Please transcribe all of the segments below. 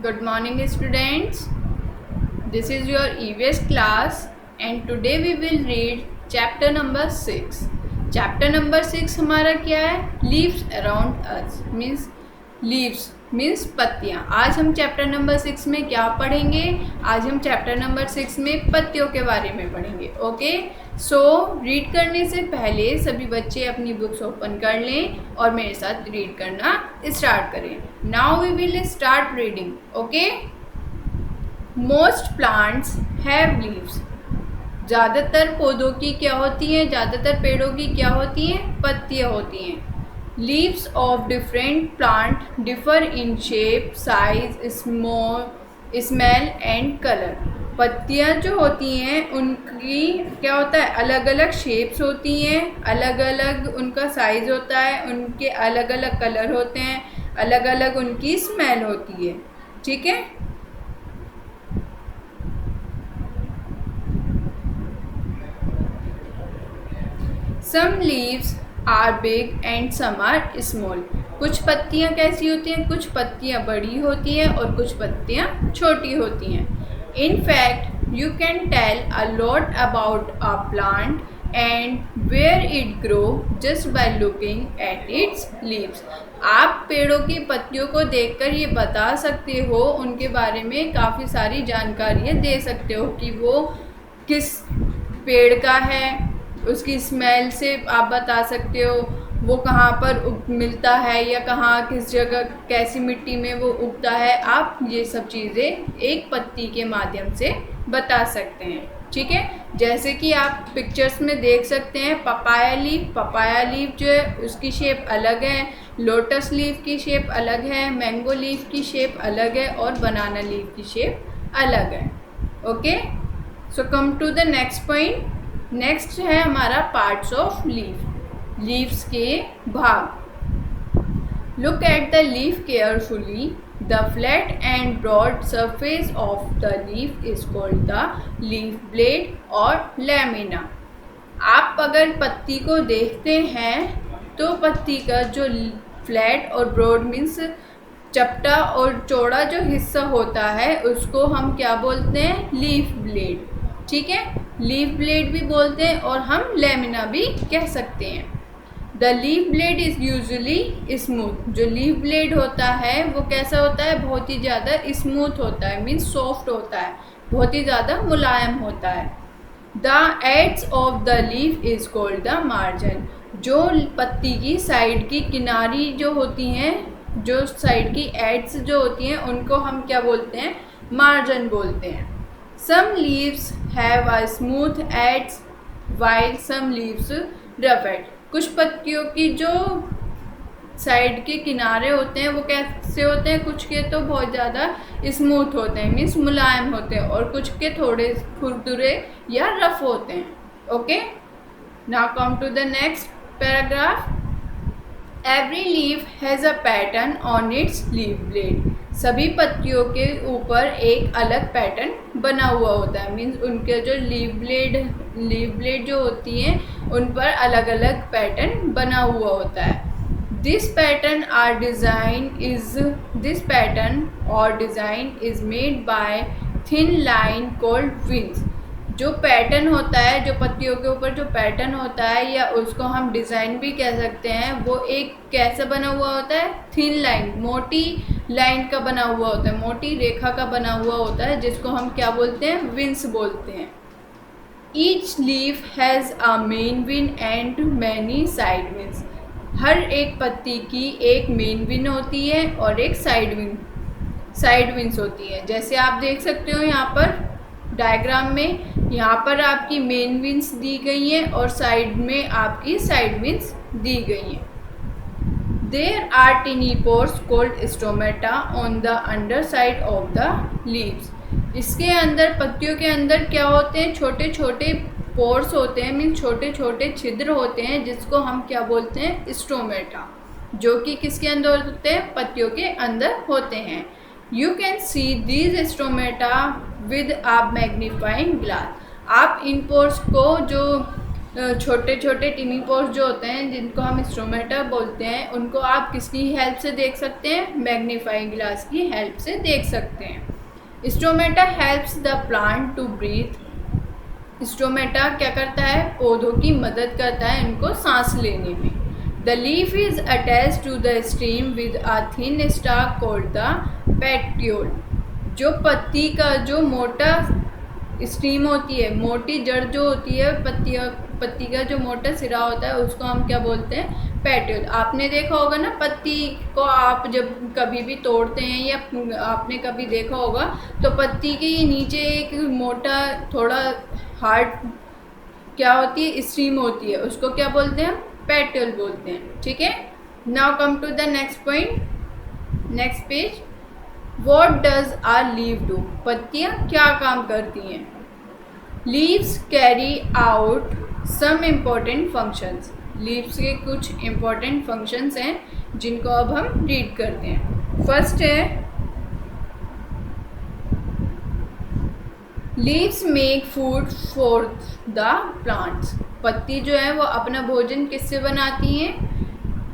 Good morning students. This is your EVS class and today we will read chapter number 6. Chapter number 6 हमारा क्या है? Leaves around us means पत्तियाँ. आज हम chapter number 6 में क्या पढ़ेंगे? आज हम चैप्टर नंबर 6 में पत्तियों के बारे में पढ़ेंगे. ओके, सो रीड करने से पहले सभी बच्चे अपनी बुक्स ओपन कर लें और मेरे साथ रीड करना स्टार्ट करें. Now we will start reading. Okay, most plants have leaves. ज़्यादातर पौधों की क्या होती हैं? ज़्यादातर पेड़ों की क्या होती हैं? पत्तियाँ होती हैं. Leaves of different plant differ in shape, size, smell and colour. पत्तियाँ जो होती हैं उनकी क्या होता है? अलग अलग शेप्स होती हैं, अलग अलग उनका साइज़ होता है, उनके अलग अलग कलर होते हैं, अलग अलग उनकी स्मेल होती है. ठीक है. Some leaves are big and some are small. कुछ पत्तियाँ कैसी होती हैं? कुछ पत्तियाँ बड़ी होती हैं और कुछ पत्तियाँ छोटी होती हैं. In fact, you can tell a lot about a plant and where it grows just by looking at its leaves. आप पेड़ों की पत्तियों को देखकर ये बता सकते हो, उनके बारे में काफ़ी सारी जानकारियाँ दे सकते हो कि वो किस पेड़ का है. उसकी स्मेल से आप बता सकते हो वो कहाँ पर मिलता है या कहाँ किस जगह कैसी मिट्टी में वो उगता है. आप ये सब चीज़ें एक पत्ती के माध्यम से बता सकते हैं. ठीक है. जैसे कि आप पिक्चर्स में देख सकते हैं पपाया लीफ जो है उसकी शेप अलग है, लोटस लीफ की शेप अलग है, मैंगो लीफ की शेप अलग है और बनाना लीफ की शेप अलग है. Okay, so come to the next point. Next है हमारा पार्ट्स ऑफ लीव्स के भाग. Look at the leaf carefully. The flat and broad surface of the leaf is called the leaf blade और lamina. आप अगर पत्ती को देखते हैं तो पत्ती का जो फ्लैट और ब्रॉड मीन्स चपटा और चौड़ा जो हिस्सा होता है उसको हम क्या बोलते हैं? Leaf blade. ठीक है. लीफ ब्लेड भी बोलते हैं और हम लैमिना भी कह सकते हैं. The leaf blade is usually smooth. जो लीफ ब्लेड होता है वो कैसा होता है? बहुत ही ज़्यादा स्मूथ होता है, मीन्स सॉफ्ट होता है, बहुत ही ज़्यादा मुलायम होता है. The edges of the leaf is called the margin. जो पत्ती की साइड की किनारी जो होती हैं, जो साइड की एड्स जो होती हैं उनको हम क्या बोलते हैं? मार्जिन बोलते हैं. Some leaves have a smooth edge while some leaves rough edge. कुछ पत्तियों की जो साइड के किनारे होते हैं वो कैसे होते हैं? कुछ के तो बहुत ज़्यादा स्मूथ होते हैं, मीन्स मुलायम होते हैं, और कुछ के थोड़े खुरदुरे या रफ होते हैं. Okay, now come to the next paragraph. Every leaf has a pattern on its leaf blade. सभी पत्तियों के ऊपर एक अलग पैटर्न बना हुआ होता है, मीन्स उनके जो लीफ ब्लेड जो होती हैं उन पर अलग अलग पैटर्न बना हुआ होता है. दिस पैटर्न और design is made by thin line called wings. जो पैटर्न होता है, जो पत्तियों के ऊपर जो पैटर्न होता है या उसको हम डिज़ाइन भी कह सकते हैं, वो एक कैसा बना हुआ होता है? थिन लाइन, मोटी लाइन का बना हुआ होता है, मोटी रेखा का बना हुआ होता है, जिसको हम क्या बोलते हैं? विंग्स बोलते हैं. Each leaf has a main vein and many side veins. हर एक पत्ती की एक मेन विन होती है और एक साइड विंग्स होती है. जैसे आप देख सकते हो यहाँ पर डायग्राम में, यहाँ पर आपकी मेन विंग्स दी गई हैं और साइड में आपकी साइड विंग्स दी गई हैं. There are tiny pores called stomata on the under side of the leaves. इसके अंदर, पत्तियों के अंदर क्या होते हैं? छोटे छोटे पोर्स होते हैं, मीन्स छोटे छोटे छिद्र होते हैं, जिसको हम क्या बोलते हैं? स्टोमेटा, जो कि किसके अंदर होते हैं? पत्तियों के अंदर होते हैं. You can see these stomata with a magnifying glass. आप इन पोर्स को जो छोटे छोटे टिनी पोर्स जो होते हैं जिनको हम स्टोमेटा बोलते हैं, उनको आप किसकी हेल्प से देख सकते हैं? मैग्नीफाइंग ग्लास की हेल्प से देख सकते हैं। Stomata helps the plant to breathe. Stomata क्या करता है? पौधों की मदद करता है इनको सांस लेने में। The leaf is attached to the stem with a thin stalk called the petiole. जो पत्ती का जो मोटा स्टीम होती है, मोटी जड़ जो होती है, पत्ती का जो मोटा सिरा होता है, उसको हम क्या बोलते हैं? पेट्यूल। आपने देखा होगा ना, पत्ती को आप जब कभी भी तोड़ते हैं या आपने कभी देखा होगा तो पत्ती के नीचे एक मोटा थोड़ा हार्ड क्या होती है? स्टीम होती है, उसको क्या बोलते हैं? पेट्यूल बोलते हैं। ठीक है, now come to the next point, next page. What does a leaf do? पत्तियाँ क्या काम करती हैं? Leaves carry out some important functions. Leaves के कुछ important functions हैं जिनको अब हम रीड करते हैं। फर्स्ट है Leaves make food for the plants. पत्ती जो है वो अपना भोजन किससे बनाती हैं?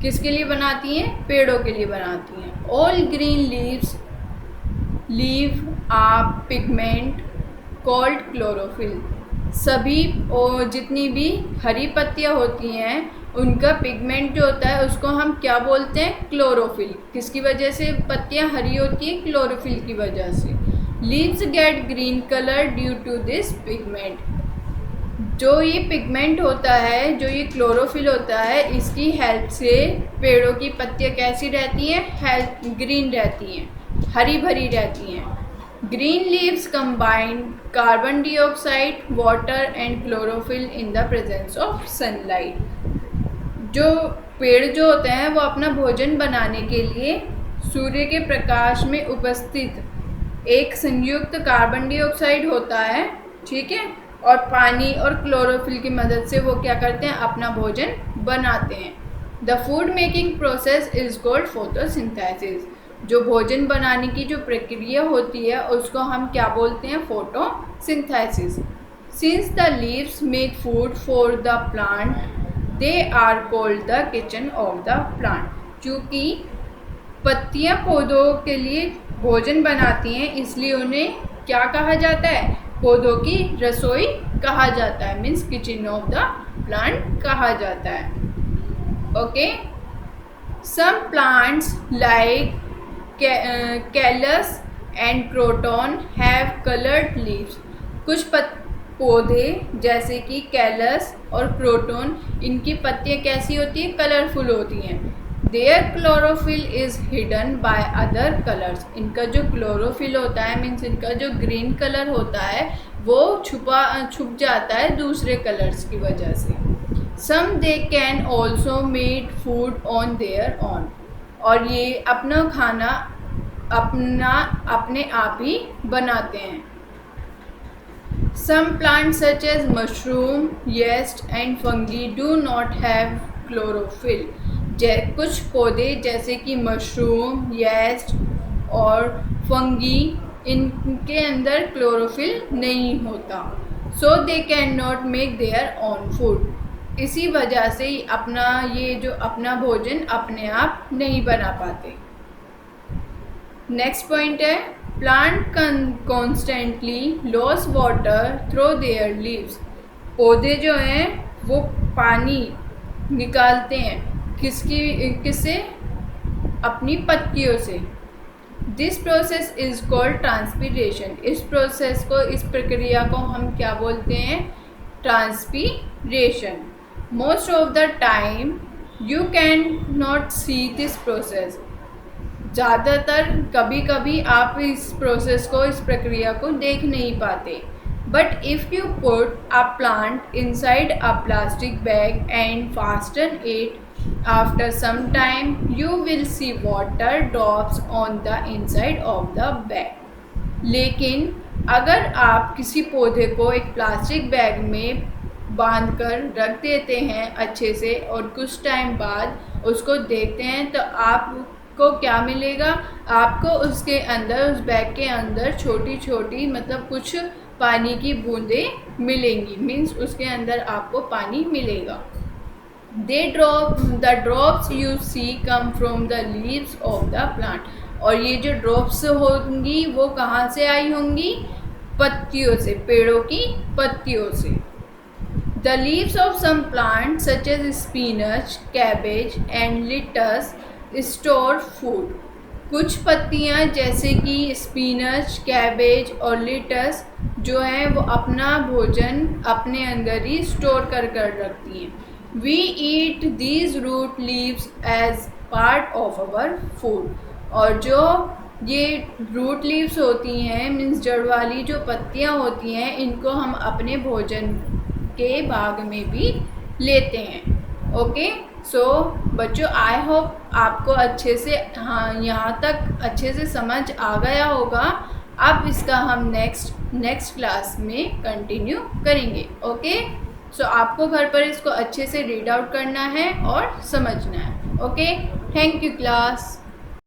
किसके लिए बनाती हैं? पेड़ों के लिए बनाती हैं। All green leaves लीव आ पिगमेंट कॉल्ड क्लोरोफिल। सभी और जितनी भी हरी पत्तियाँ होती हैं उनका पिगमेंट जो होता है उसको हम क्या बोलते हैं? क्लोरोफिल। किसकी वजह से पत्तियाँ हरी होती हैं? क्लोरोफिल की वजह से। Leaves get green colour due to this pigment. जो ये पिगमेंट होता है, जो ये क्लोरोफिल होता है, इसकी हेल्प से पेड़ों की पत्तियाँ कैसी रहती हैं? ग्रीन रहती हैं, हरी भरी रहती हैं। Green leaves combine carbon dioxide, water and chlorophyll in the presence of sunlight. जो पेड़ जो होते हैं वो अपना भोजन बनाने के लिए सूर्य के प्रकाश में उपस्थित एक संयुक्त कार्बन डाइऑक्साइड होता है, ठीक है, और पानी और क्लोरोफिल की मदद से वो क्या करते हैं? अपना भोजन बनाते हैं। The food making process is called photosynthesis. जो भोजन बनाने की जो प्रक्रिया होती है उसको हम क्या बोलते हैं? Photosynthesis. Since the leaves make food for the plant they are called the kitchen of the plant. क्योंकि पत्तियां पौधों के लिए भोजन बनाती हैं इसलिए उन्हें क्या कहा जाता है? पौधों की रसोई कहा जाता है, means kitchen of the plant कहा जाता है। Okay, some plants like coleus and croton have coloured leaves. कुछ पौधे जैसे कि कैलस और क्रोटॉन, इनकी पत्तियाँ कैसी होती हैं? कलरफुल होती हैं। Their chlorophyll is hidden by other colours. इनका जो क्लोरोफिल होता है, मीन्स इनका जो ग्रीन कलर होता है, वो छुप जाता है दूसरे कलर्स की वजह से। Some they can also made food on their own. और ये अपना खाना अपने आप ही बनाते हैं। Some plants such as mushroom, yeast and fungi do not have chlorophyll. कुछ पौधे जैसे कि मशरूम, येस्ट और फंगी, इनके अंदर क्लोरोफिल नहीं होता। So they can not make their own food. इसी वजह से ये जो अपना भोजन अपने आप नहीं बना पाते। नेक्स्ट पॉइंट है plant constantly loss water through their leaves. पौधे जो हैं वो पानी निकालते हैं किससे? अपनी पत्तियों से। This process is called transpiration. इस प्रक्रिया को हम क्या बोलते हैं? Transpiration. Most of the time you can not see this process. ज़्यादातर कभी कभी आप इस प्रक्रिया को देख नहीं पाते। But if you put a plant inside a plastic bag and fasten it, after some time you will see water drops on the inside of the bag. लेकिन अगर आप किसी पौधे को एक प्लास्टिक बैग में बांधकर रख देते हैं अच्छे से और कुछ टाइम बाद उसको देखते हैं तो आपको क्या मिलेगा? आपको उसके अंदर, उस बैग के अंदर छोटी छोटी मतलब कुछ पानी की बूंदें मिलेंगी, मीन्स उसके अंदर आपको पानी मिलेगा। the drops you see come from the leaves of the plant। और ये जो ड्रॉप्स होंगी वो कहाँ से आई होंगी? पत्तियों से, पेड़ों की पत्तियों से। The leaves of some plants such as spinach, cabbage and lettuce store food। कुछ पत्तियाँ जैसे कि स्पिनच, कैबेज और लेटस जो हैं वो अपना भोजन अपने अंदर ही स्टोर कर रखती हैं। We eat these root leaves as part of our food। और जो ये रूट लीव्स होती हैं, मीन्स जड़ वाली जो पत्तियाँ होती हैं, इनको हम अपने भोजन के भाग में भी लेते हैं। ओके, सो बच्चों, आई होप आपको अच्छे से यहाँ तक अच्छे से समझ आ गया होगा। अब इसका हम नेक्स्ट क्लास में कंटिन्यू करेंगे। ओके, सो आपको घर पर इसको अच्छे से रीड आउट करना है और समझना है। Okay, thank you class.